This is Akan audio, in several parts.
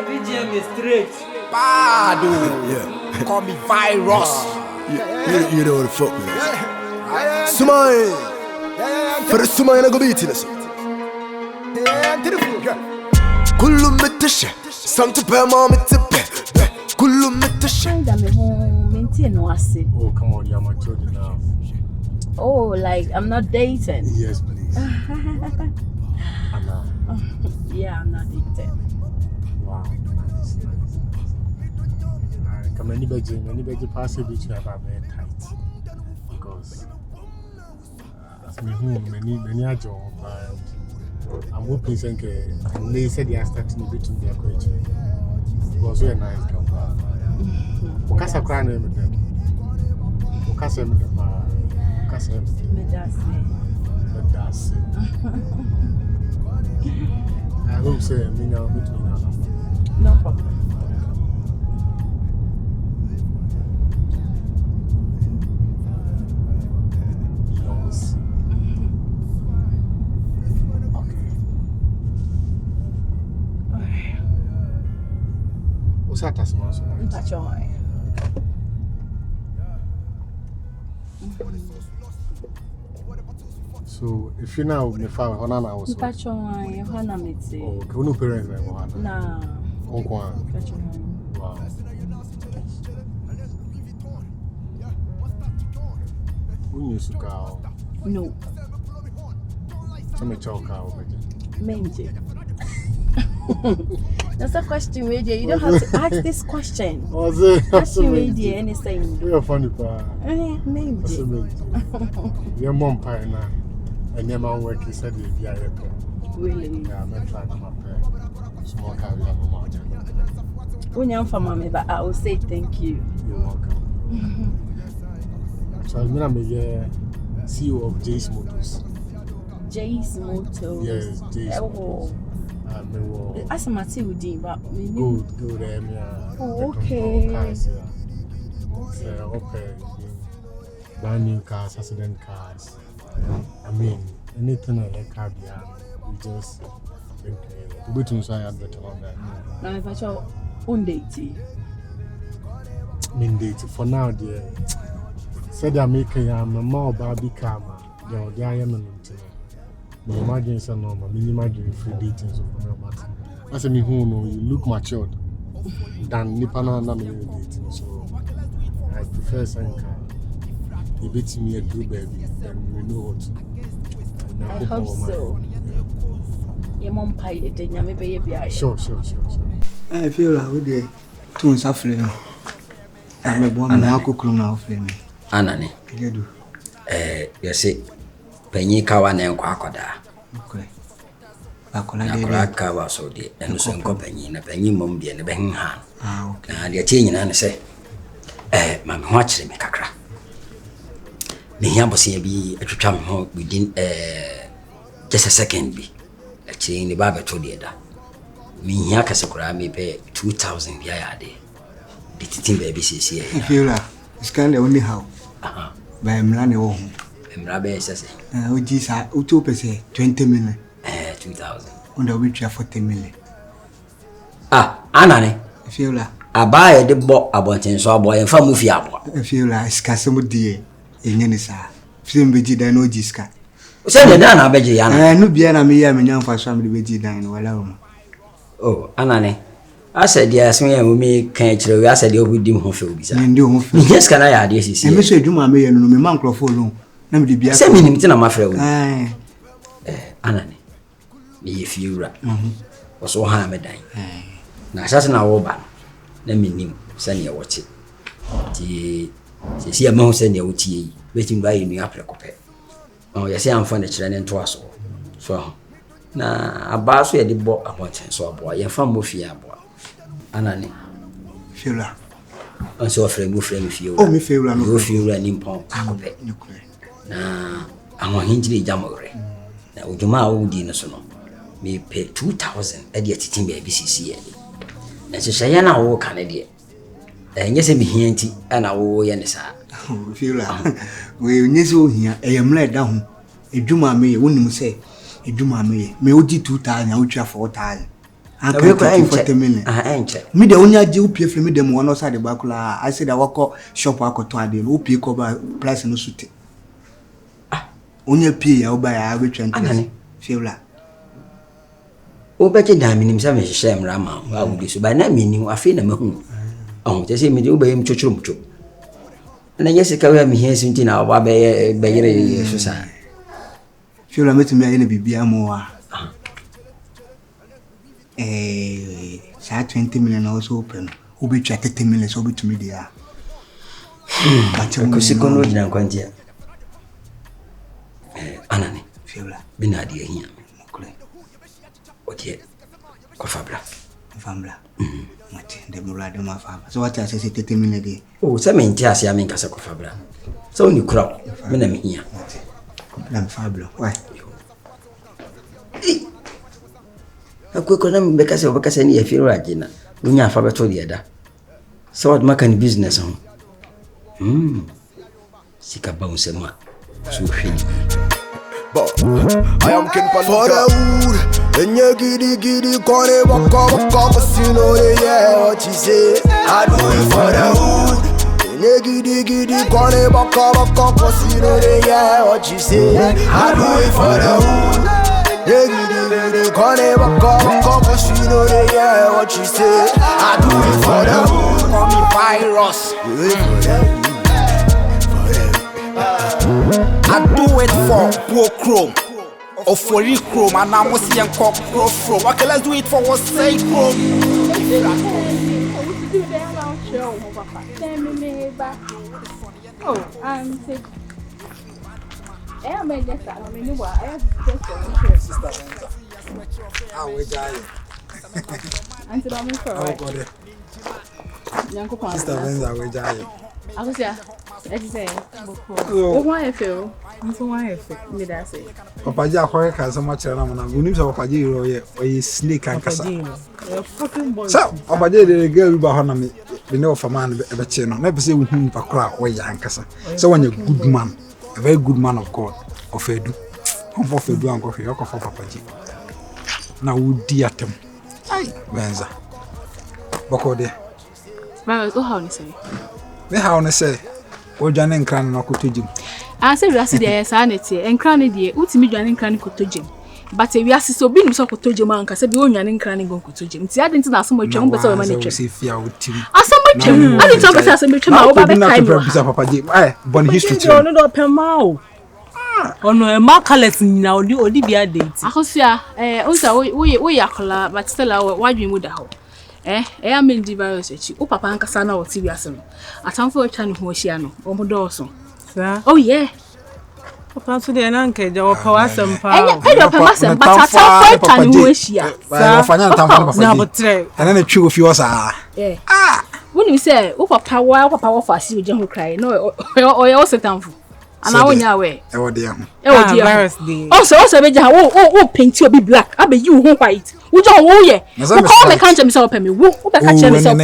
VGM is straight. Bad, yeah. Call me virus. You know what the fuck, man. Smile. For the smile, I go beat it. Kullu metashe. Something per moment to be. Kullu metashe. Oh, come on, you're matured enough. Oh, like I'm not dating? Yes, please. Anna. Yeah, I'm not dating. Wow, nice. Come anybody pass it between about very tight. Because as me home, many are job, but I'm hoping that they said they are starting to between their question. It was very nice, girl. Okasa crying with them. Okasa with them. Okasa with them. That's it. I hope so. Me now between now. No problem. What's that small so? So if you now me father Honana also. Oh, no parents like Honana. Nah. Uncle. Wow. Who used to go? No. Some choke out. Menji. That's a question, radio. You don't have to ask this question. Question, radio, anything. You're funny, pa. Maybe. Your mom pie now, and your mom working said the VIA. Really? Yeah, I'm trying to prepare small car. When you're from mommy, but I will say thank you. You're welcome. So I'm gonna be CEO of J's Motors. J's Motors. Yes, J's Motors. As a Matilde, but good, oh, okay. Okay. Brand new cars, accident cars. I mean, anything like car, we just bring together. We to say I better on that. Now, if I show on dating. For now, dear. Said I'm making a more Barbie car, the I am in. My imagine is normal. Me imagine free dating so for me matter. As me who know you look matured than Nipana na me dating. So I prefer saying you beat me a good baby, then we know what. I hope so. Your mom pie it, and maybe be Sure. I feel like we dey too suffering. I'm a woman now cooking now for me. Anani. You do. You see. Penny kawa na nkwa akoda. Okay. Akola de. Na kawa so de eno so nko penny na penny mom de ne be han. Okay. Na de tie nyina ne se ma me ho akire me kakra. Me hia bosia bi atwetwa me ho within just a second bi. Akire ni ba beto de da. Me hia kase kura me be 2000 bia ya de. De titin baby sisi e. Feel like it's kind of only how. By mlane wo. Mrabe sese. Oji sa uto pese 20 million. 2000. Onda we try 40 million. Anane. Feel like abaye de bo abonten so abo en fa mu fi abo. Feel like skasem die enye ni sa. Fim beji dan oji ska. O se de dan na beji ya na. No bia na me ya me nyamfa so am de beji dan wala o. Oh, anane. Asa dia so ya umi kan kire we asa dia obudi ho fe obi sa. Ndi ho fe. Yes kana ya de sisi. E me so adwuma me ye no me man crofo lo. Na me de bia. Se minim ti na mafre wo. Anane. Me ye fiura. Oso ha me dan. Na asase na wo ba. Na minim se ne wo chi. Ti se ya ma se ne wo chi yi. Wetin ba yi ni apre kope. Oh, ya se amfa ne kire ne nto aso. So na aba so ye de bo abonten so abo. Ye fa mo fi abo. Anane. Fiura. Onso ofre mo frame fiura. Oh, me fiura no. Yo fiura ni mpon akope. Na awon hinjiri jamore. Na ojuma awudi no so no. Me pay 2000 e de titin ba BCC e. Na se ya na wo kan de. Enye se mi hianti na wo ye ne sa. Fiura. We nyese o hia e yemla da ho. Edwuma me ye wonim se edwuma me ye. Me oji 2000 a wotwa 4000. We ko 40 million. Enche. Me de onya je upie free me dem one side the bakula. I said I walk shop akoto ade no upie ko ba price no suit. Onya pie ya oba ya we 20. Fiula. Obeje da minim sa me hye mra ma wa wudi so ba na minim afi na mahu. Je say me de obayem chochurumcho. Na yesika we me hie sinti na oba be yere so sa. Fiula metumi aye na bibia mo wa. Sa 20 million also open. Obi 30 million so to me there. Ko sikono jina kwantia. Anani Fiula binadi ehia. Okay. Kofabla. Mati de blola de ma fa. So what I say 30 million dey. Oh, say me ntia ase amen kasa kofabla. So ni kura me na me hia. Na fablo. Why? Akweko na mbekasa ni efiro agina. Unya afa beto de da. So what makan business ho. Sika bounce ma. So hwe. I am king for the wood. And you giddy, corner, walk up, you know, yeah, what you say. I do it for the wood. And you giddy, corner, walk up, you know, yeah, what you say. I do it for the wood. Giddy, corner, walk up, you know, yeah, what you say. I do it for the wood. Call me virus. I do it for Pro Chrome or for Chrome, and I'm see and call Pro Chrome. Okay, let's do it for what's say Chrome. Oh, I'm sick. I made this. I mean, I have just Ah, we die. Auntie Amanfuor. Sister Benza, we die. I was there. I say, oh, why I feel? I'm so why I feel. Me that say. Papa Jack, why can't so much around? We need to Papa J. Or you snake and cassa. So, Papa J. the girl behind me, we know for man, a channel. Never say with him for crowd or Yankasa. So, when you're a good man, a very good man of God, of Edu, home for Fedu and coffee, or for Papa J. Now, would dear them. Aye, Benza. Boko there. Mama, go how you say? Me how on say, o Johnny Cran no kotogim. I say we are there sanity and cranny dear, ultimate Johnny Cran kotogim. But we are so being so kotogim and can say be on and cranny go kotogim. See, I didn't know so much on better manager. See fear with him. I so much. I didn't talk about some much about Papa J. Bon history. No up a mouth. Oh no, a markerless now, the Olivia date. I hosia, also we are color, but still our why you would have. I am in the virus. Oh, Papa and Cassana or Tibiason. I time for a channel who is Shiano, or Modoso. Oh, yeah. Papa to the uncle, there were powers and power. I don't but I time for a channel who is here. And then a chew of yours are. When you say, oh, Papa, why Papa fast you don't cry, no, or you also down for. And I want your way. Oh, dear. Also, paint you be black. I be you white. We don't know yet. Call me can't myself pay me. Who can't myself?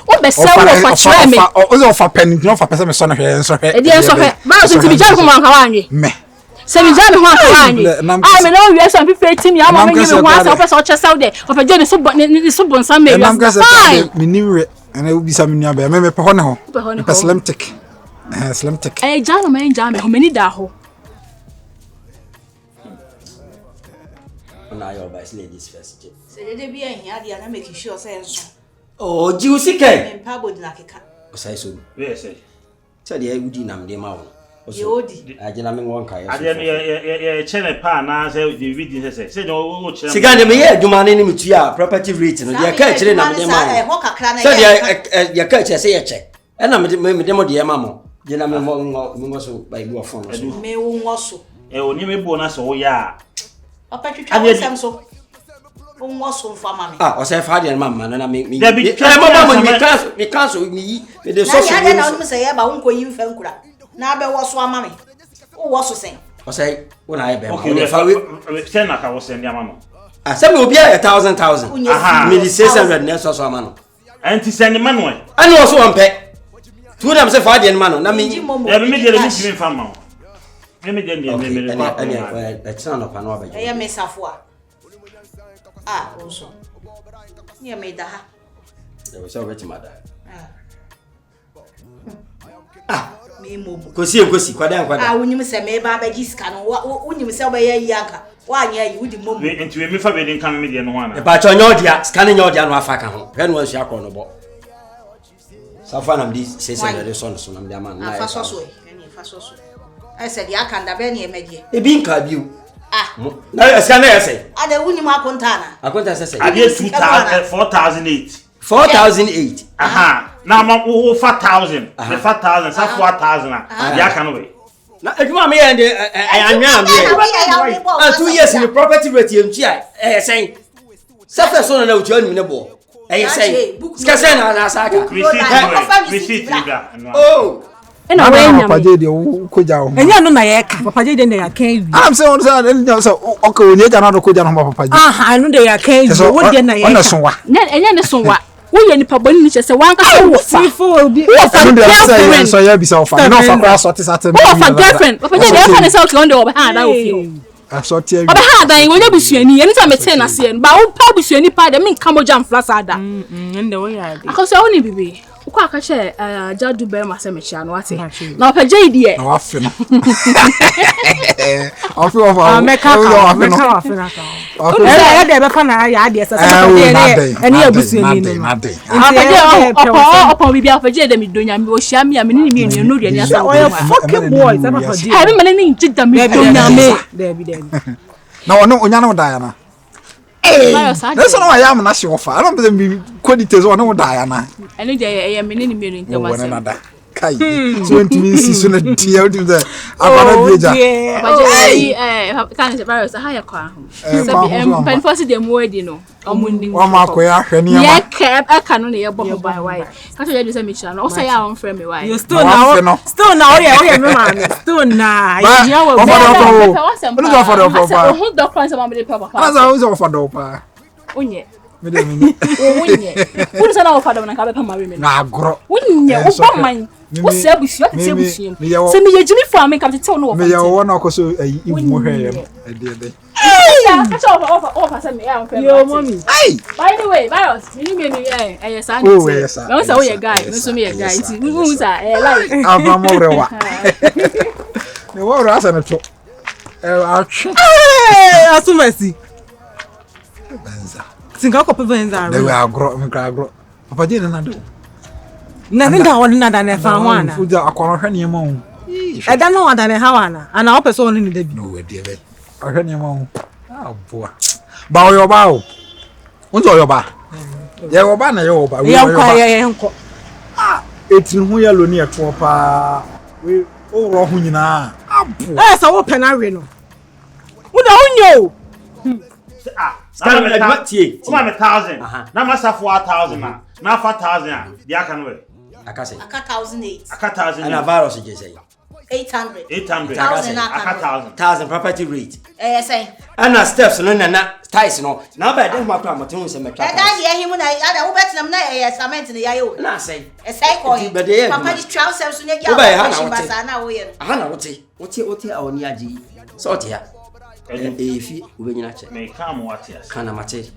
Oh, be sell for try me. Oh, for penny, no for person, son of her, and so her. Dear, so her. But to be just one Hawaii. Me. 7 Hawaii. I mean, no, yes, I'm 15. I'm going to once of us or just out there. Of a journey, so but in some maybe. I'm near and it will be some nearby. Maybe a slim tick. Slim tick. A gentleman, how many daho? Now your vice ladies first. Say they be in here, they are making sure sense. Oh, Juicy K. And Pabo Dinaka. Say so. Yes, said the Udi nam de mao. Yodi. I didn't mean one kind. I didn't channel pan. I said the reading said no. Sigani me here, do man in to your property rating. Your catch in a man. Said your catch, I say a check. And I'm the demo dear mamma. Then I'm also by your phone. May also. You may bonus or ya. I am so. Was for mammy. Ah, or say father and mamma, and I make me. There be mamma, we cancel me. The social. I don't say about Uncle you fell. Now there was one mammy. Who was to say? Or say, when I be send a house and your mamma. I said, we'll be 1,000. Maybe 600 nurse or man. And to send the manual. And also one pet. Two of them say father and man. I mean, immediately from mamma. Let me get the son of an I am Miss Afua. Ah, also. Near me da. There was already mother. Me mo. Kosi kwada. Ah, unyim se me ba ba giska no. Unyim se ba ye yanka. Wa anya yi wudi mom. Enti we me fa be den kan me de no wana. E ba cho nyodia, scanning nyodia no afaka ho. Hwe no ansu akọ no bo. Safa nam di sese na de so no nam de ama na. Fa so so e. Eni fa so so. I said ya kan da be na emedie. E bi nka biu. Na scanning ese. Ada unyim akonta na. Akonta sese. Ade 4008. 4008. Aha. Na ma wo 4000. The 4000, sa 4000 ya kan we. Na eduma me ye de anwa me. 2 years in the property rate em chi saying. Safa so na utu anim ne bo. Saying. Ska say na saka. Receipt. Oh. Ena we nya. Papa je de koja ho. Enya no na ye ka. Papa je de na ya kan wi. Am say on say okay onye ja na do koja no papa je. Aha, no de ya kan wi. Wo de na ye. Ona sonwa. Enya ne sonwa. Wo ye ni pabani ni chese wan ka wo fa. No dey say so ya bi say ofa. No fa kwa sorti satem. Wo fa girlfriend. Papa je dey fa ne say okay on dey oba ha da ofio. Sorti e. Oba ha da yin wo busuani. Eni ta me ten na se ba wo pa busuani pa de me nka mo jam flasa da. Nde wo ya de. Akose wo ni bibi. Ukwa ka che jadu be ma se me chia no ate. Na opaje idie. Na wafe no. Afi ofa. Meka na ka. Ya de be fa na ya de se se eni abusuani no. Opaje bibi opaje de mi donya mi o hia mi me ni mi no duani asa. Oh fucking boy, that Papa J. Ha bi me ni jida mi donya me. Debi. Na ono onya no da ya na. That's not why I am not sure. I don't believe qualities on no Diana. I know they are many million. Kai, 20 minutes soon at the out of the Abana. But can't virus a higher car. Pen for the moody no. One mark where I kept a canon here by why. Can't you just a mission? Also, I am from me. Why you still now? Yeah, still now. Who the price of the papa? I was offered over. Unye. Unye. Who's an offer when I come to marry me? Nah, grow. Unye, what's mine? What's your bush? Send me a Jimmy for me, come to tell no. Me, I want to go so more hair. I did. Yo, mommy. By the way, Virus, you mean yes, I know. Yes, I know a guy. No, me a guy. Who's a like? I'm more. The water has a top. Asumasi. Singa ko pevenza. They were grow. Papa didn't do. Nothing that one na fa wana. Fuja akwara hwe ne ma hu. E da no ada ne ha wana. Ana o person ni da bi. No we dey be. Ahwe ne ma hu. Ah boa. Ba o yoba o. Unzo yoba. Ye yoba na ye yoba. Ye nkwa ye nko. Ah, etin hu ye lo ne eto pa. We o ro hu nyina. Abu. So wo penawe no. Wo da unyo. Scan me what tie? Come 1000. Na masa 4000 na. Na 4000 dia kan we. Akase. Aka 1008. Aka 1000. And a virus je say. 800. 800. Aka 1000 property rate. Say. And steps no na ties no. Na ba dem makwa moton se metwa. Da ye himu na ada wo betinam na cement na yayo. Na say. Say ko. Papa di trousers so na dia. Wo basa na wo ye no. Aha na wote. Wote awoni agi. So te ya. Efi ubenyina che. Me kam watias. Kana mate.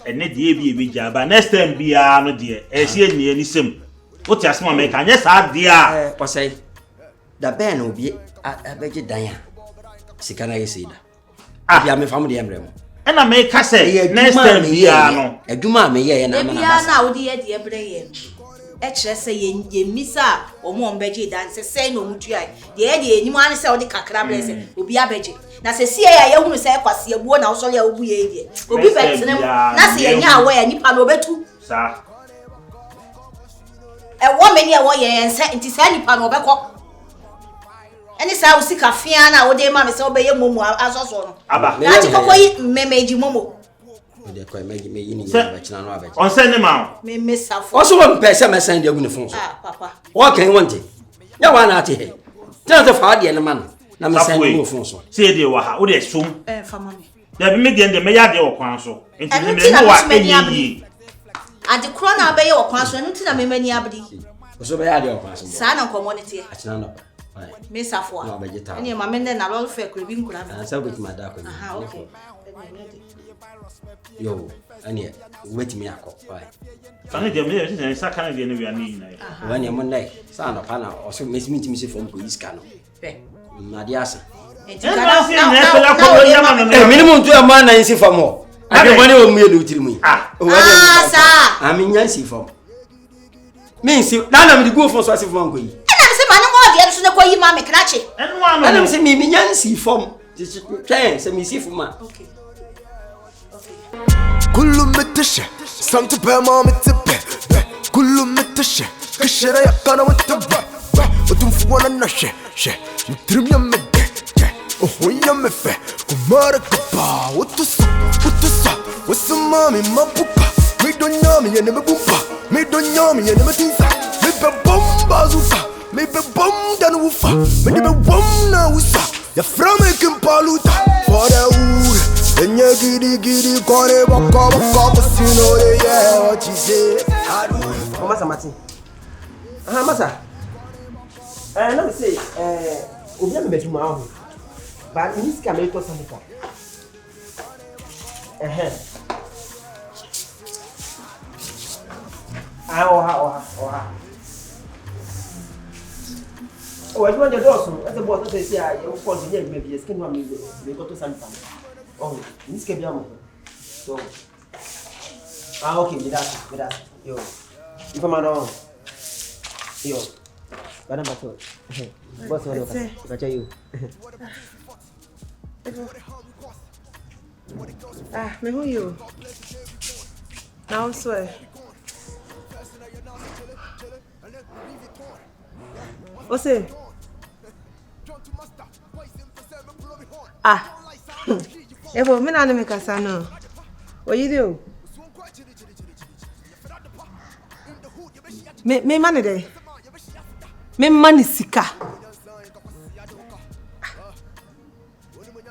Ene die bi ebeja ba next time bia no de. Esi eni ani sem. Wote asema me kan ye sa de a. O say. Da ben obi abeje dan a. Sika na yesi da. Bia me fam de emrem. Ena me ka say next time bia no. Aduma me ye na na. Bia na wo de ye de ebre ye. E kire say ye misa omo ombeje dan se no mutua. De ye de enim an se wo de kakra bre se obi abeje. Na se sie ya ye hunu se kwase abuo na wo so ya obu ye die. Obi betene na se ye nya awa ya nipa no betu. Sa. E wo me ne e wo ye ense nti sa nipa no obekọ. Eni sa wo sika fia na wo de ma me se wo be ye momo asoso no. Aba. Na ti kokoyi memeji momo. De ko me yini ba china no abeje. On send them out. Me mesafo. O so won pese me send de agu ne fon so. Ah papa. Wo kan wonte. Ya wa na ate he. Tell the fa de ne man. Na me send de fon so. Say de wa ha, wo de som. Fama me. Da bi me de me ya de wo kwan so. Enti me me wa enyi. Ade kro na be ye wo kwan so, enu ti na me mani abdi. O so be ya de wo kwan so. Sa na community. A china no. Mesafo a. No abeje ta. Eni ma me na lol fe kro bi nkura. Na sa go ti ma da ko. Aha, okay. Yo, ani wait me akọ. Why? Fani dem me say kan de no wi ani na. When you Monday, son of Hannah, or so miss me to miss from police cano. Madiasa. Minimum to a man and see for more. I don't want to me to me. I mean, Yancy for means none of the go for Swasi from Gui. And I say, man, what the other call you, Mammy Cratchy. And one of them say me Yancy from this chance and me see for man. Okay. Kulumetisha, Santa Pema Mitipe, Kulumetisha, Kashera Yakana with the Utumfuana Nashe, Trimia Mede, Ohoya Mefe, Kumara Kapa, what's the mommy, Mapupa, me don't know me and never boopa, me don't know me and never tinsa, me be bomba zufa, me be bomb than woofa, me be bomb na wusa, ya from a Kimpaluta, for the wood. And you giddy, corner, walk up, you know, yeah, what you say. Oh, Massa Martin. Massa. Let me say, we have met tomorrow. But in this camera, it was something. Oh, I want the door, that's the boss. They say, I will continue, maybe a skin one, we go to something. Oh, this can be a moment. So, okay, with that. Yo, if I'm on, yo, Madam Bato, what's your name? If I tell you, Me who you? Now swear. What's it? If I'm not a Casano, what you do? Me money day. Me money sika.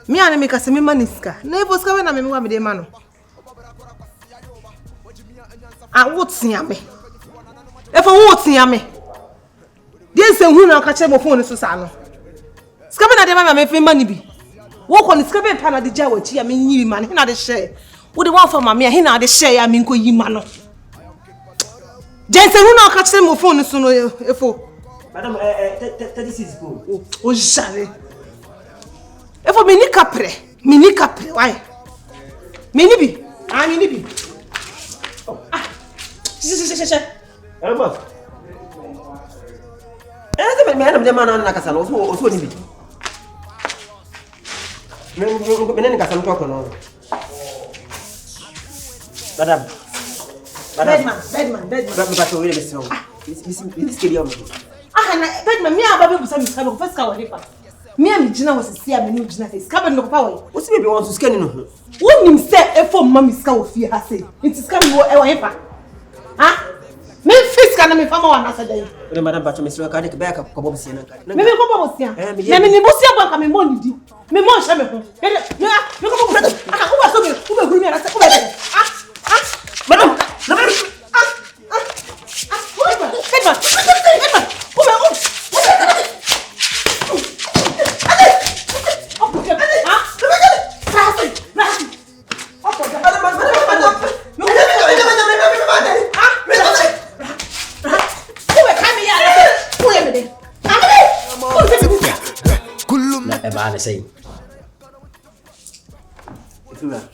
Me and me kasi me money sika. Never sika na me wa me de mano. What's yame? If I what's yame? This is who na catch my phone so sano. Sika na de mama me money bi. Walk on the scabbard pan at the jaw, I mean, you man, he not a share. What the one for my he not a share, I mean, go ye man. Jensen, who not catch them with phone sooner, Madam, 36 go. Oh, sorry. If for mini capre, why? Minibi, I mean, oh, boss. As a man of the man on Nakasano, also need it. Menene kasam talk no. Madam. Bedman. But we listen. This kid Bedman, me aba be some kind of first car we me am gina was see am no gina face. Ka no papa we. What baby want to scan no. Won nim say e for mama ska wo fie ha say. It is come wo e wo hepa. Ha? Me face ka na me fama wa na sa dey. Madam Bacho Mr. Kadek back up ko bosia na. Me ko bosia. Na me ni bosia ba ka me mo ndi. Me mo sha me ko. Me ko bosia. Ko ba so me, ko be guru me na sa ko be. Madam. Say, if you are,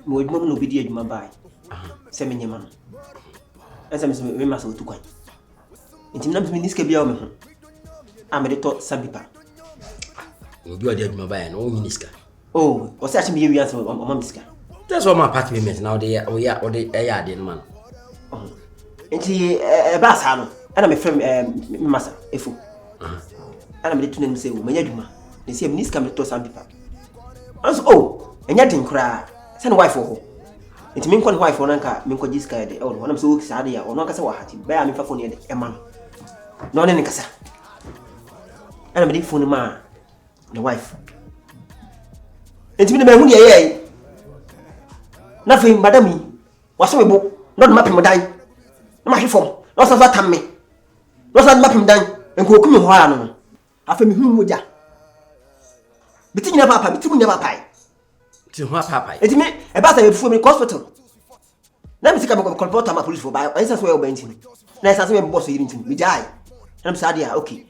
no be dear, my buy. Semi man. As I must go to quite. It numbs me this can be a man. I'm a little sabipa. You are dead, my buy, and all minister. Oh, was such a me answer on Mamiska. That's what my party means now. They are, or the air, man. And she a bass hammer, and I'm a friend, Massa, a fool. And I'm letting them say, Mayaduma. They say, Miss come to some people. Oh, and yet didn't cry. Send wife for her. It's mean one wife for Nanka, Minko Jiska, the old one. I'm so excited, or Nanka Hati, bear me for near a man. No, any cassa. And I'm a big phone man, the wife. It's been a man who nothing, madame. What's a book? Not mapping my dime. My form, lots of that time me. Lots of mapping dime, and go come on. After me, whom would ya? Between your papa, between your papa. to what papa. It me about a before me hospital. Let me see about computer my police for by I says well benching. Nice as we boss you into me die. I'm sad yeah okay.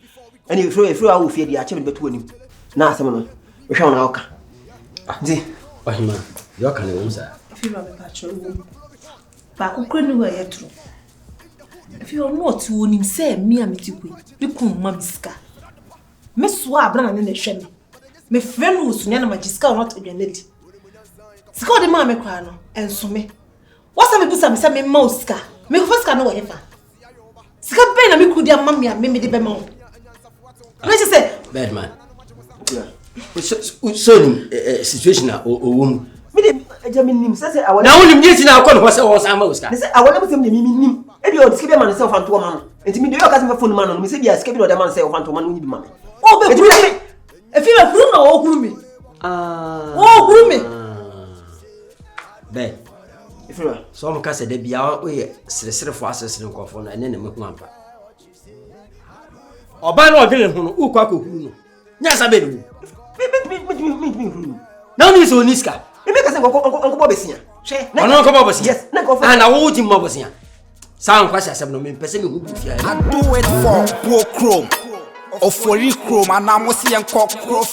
And if you are fear the achievement between him. Now someone we shall now. Di. Oh man, you can know sir. If you have a patrol ba ko kro ni wa yetro. If you are not wonim say me amitiku. Bi kun ma miska. Me so abra na ne hwe me. Me friend wo sunya na magiska not adwanedi. Sika de ma me kwa no enso me. What's up, me say me mouska? Me first can know hefa. Sika be na me kudi amma me de be ma. No just say Bad man. So situation o me de jamin nim say I want. Na wonim nyeti na akọ no ho say wo san mouska. Say I want to say me nim. E bi o sika be man say ofanto man. Enti me de yo ka say phone man no me say bi sika be no man say ofanto man no bi man. Oh be me. E fi me furu na o kuru me. Oh kuru me. Bad. So I'm cast a debia we sere for access no confo na ene na mehu ampa. Oba na odwene hu no ukwa ko huru no. Nya sabe no. Me. Na oni so niska. E be ka say onko bobesia. Hwe. Ono onko bobesia. Yes, na confo. Na wo ji bobesia. Sa onko sia asem no me pese me hu bu fia. I do it for Chrome. Or for Chrome and I'm going to see and call Chrome.